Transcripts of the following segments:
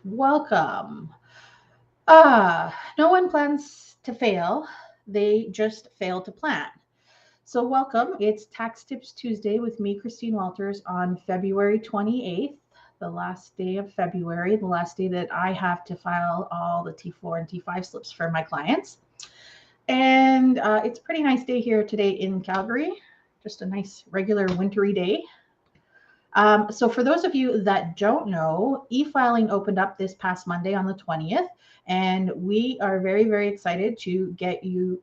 Welcome. No one plans to fail, they just fail to plan. So, welcome. It's Tax Tips Tuesday with me, Christine Walters, on February 28th, the last day of February, the last day that I have to file all the T4 and T5 slips for my clients. And it's a pretty nice day here today in Calgary, just a nice regular wintry day. So for those of you that don't know, e-filing opened up this past Monday on the 20th, and we are very, very excited to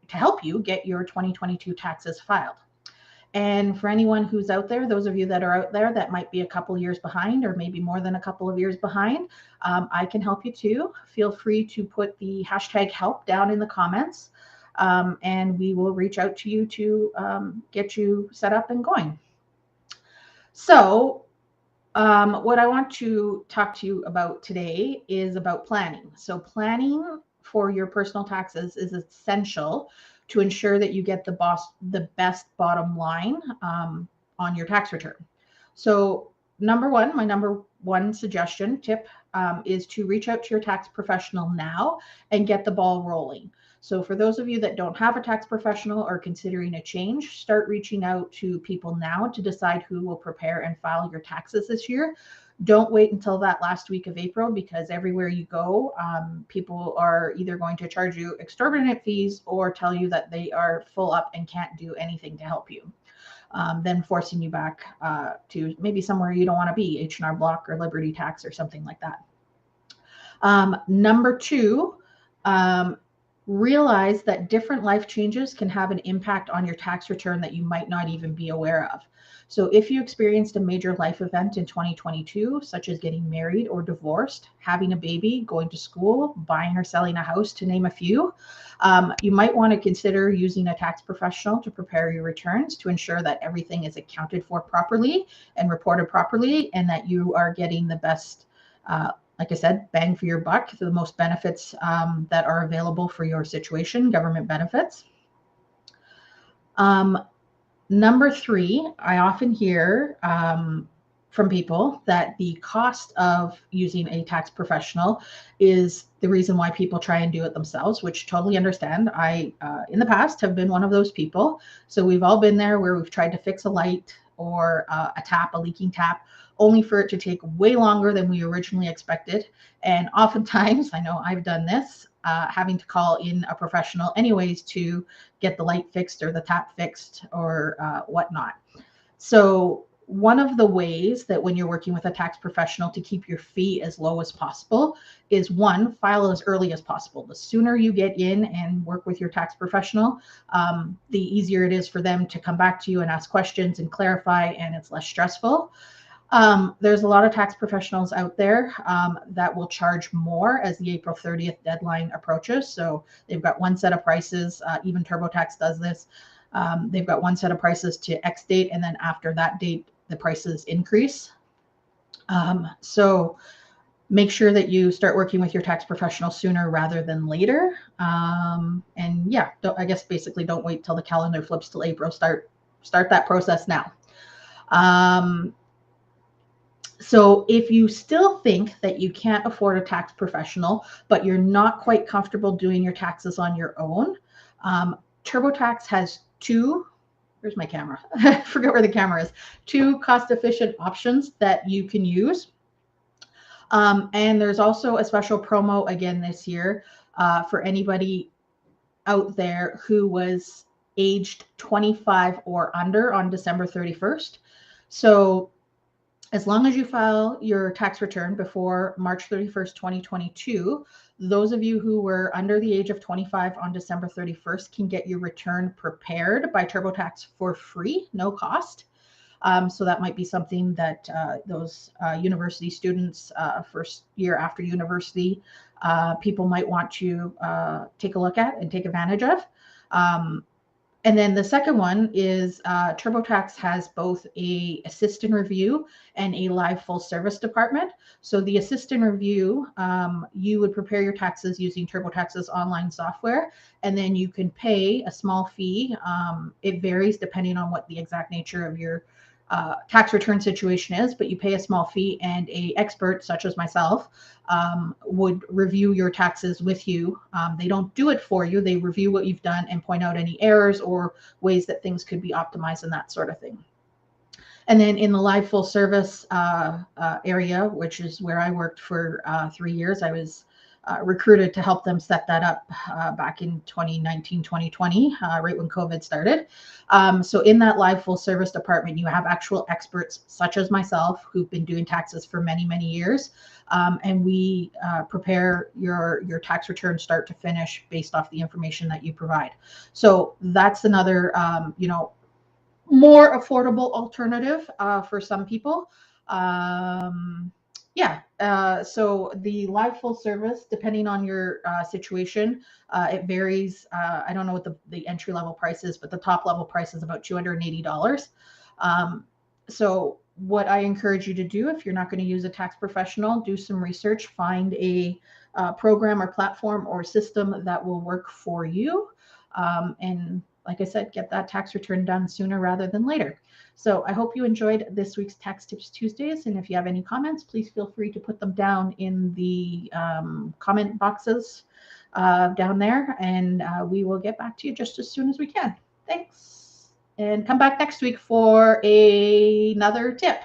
help you get your 2022 taxes filed. And for anyone who's out there, those of you that are out there that might be a couple years behind or maybe more than a couple of years behind, I can help you too. Feel free to put the hashtag help down in the comments, and we will reach out to you to get you set up and going. So what I want to talk to you about today is about planning. So, planning for your personal taxes is essential to ensure that you get the best bottom line on your tax return. So, my number one suggestion tip is to reach out to your tax professional now and get the ball rolling. So, for those of you that don't have a tax professional or considering a change, start reaching out to people now to decide who will prepare and file your taxes this year. Don't wait until that last week of April, because everywhere you go, people are either going to charge you exorbitant fees or tell you that they are full up and can't do anything to help you. Then forcing you back to maybe somewhere you don't want to be, H&R Block or Liberty Tax or something like that. Number two, realize that different life changes can have an impact on your tax return that you might not even be aware of. So if you experienced a major life event in 2022, such as getting married or divorced, having a baby, going to school, buying or selling a house, to name a few, you might want to consider using a tax professional to prepare your returns to ensure that everything is accounted for properly and reported properly, and that you are getting the best like I said, bang for your buck, the most benefits that are available for your situation, government benefits. Number three, I often hear from people that the cost of using a tax professional is the reason why people try and do it themselves, which totally understand. I, in the past, have been one of those people. So we've all been there where we've tried to fix a light or a leaking tap, only for it to take way longer than we originally expected. And oftentimes, I know I've done this, having to call in a professional anyways to get the light fixed or the tap fixed or whatnot. So one of the ways that when you're working with a tax professional to keep your fee as low as possible is, one, file as early as possible. The sooner you get in and work with your tax professional, the easier it is for them to come back to you and ask questions and clarify, and it's less stressful. There's a lot of tax professionals out there that will charge more as the April 30th deadline approaches. So they've got one set of prices. Even TurboTax does this. They've got one set of prices to X date, and then after that date, the prices increase. So make sure that you start working with your tax professional sooner rather than later. And yeah, I guess basically don't wait till the calendar flips till April. Start that process now. So if you still think that you can't afford a tax professional, but you're not quite comfortable doing your taxes on your own, TurboTax has where's my camera? I forget where the camera is. Two cost-efficient options that you can use. And there's also a special promo again this year for anybody out there who was aged 25 or under on December 31st. So as long as you file your tax return before March 31st, 2022, those of you who were under the age of 25 on December 31st can get your return prepared by TurboTax for free, no cost. So that might be something that those university students, first year after university, people might want to take a look at and take advantage of. And then the second one is TurboTax has both a assistant review and a live full service department. So the assistant review, you would prepare your taxes using TurboTax's online software, and then you can pay a small fee. It varies depending on what the exact nature of your tax return situation is, but you pay a small fee, and a expert such as myself would review your taxes with you. They don't do it for you. They review what you've done and point out any errors or ways that things could be optimized and that sort of thing. And then in the live full service area, which is where I worked for 3 years, I was recruited to help them set that up back in 2019, 2020, right when COVID started. So in that live full service department, you have actual experts such as myself who've been doing taxes for many, many years. And we prepare your tax return start to finish based off the information that you provide. So that's another, more affordable alternative for some people. Yeah, so the live full service, depending on your situation, it varies. I don't know what the entry level price is, but the top level price is about $280. So what I encourage you to do, if you're not going to use a tax professional, do some research, find a program or platform or system that will work for you. And like I said, get that tax return done sooner rather than later. So I hope you enjoyed this week's Tax Tips Tuesdays. And if you have any comments, please feel free to put them down in the comment boxes down there. And we will get back to you just as soon as we can. Thanks. And come back next week for another tip.